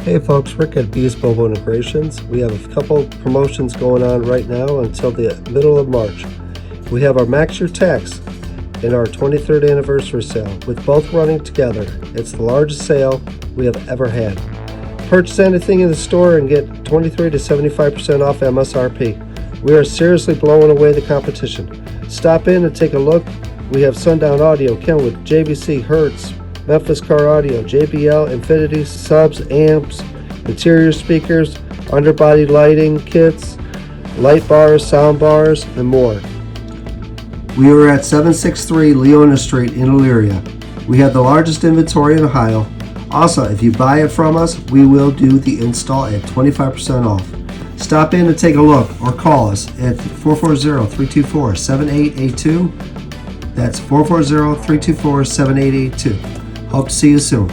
Hey folks, Rick at Bees Mobile Integrations. We have a couple promotions going on right now until the middle of March. We have our Max Your Tax and our 23rd anniversary sale, with both running together. It's the largest sale we have ever had. Purchase anything in the store and get 23 to 75% off MSRP. We are seriously blowing away the competition. Stop in and take a look. We have Sundown Audio, Kenwood, JVC, Hertz, Memphis Car Audio, JBL, Infinity, subs, amps, interior speakers, underbody lighting kits, light bars, sound bars, and more. We are at 763 Leona Street in Elyria. We have the largest inventory in Ohio. Also, if you buy it from us, we will do the install at 25% off. Stop in and take a look or call us at 440-324-7882. That's 440-324-7882. Hope to see you soon.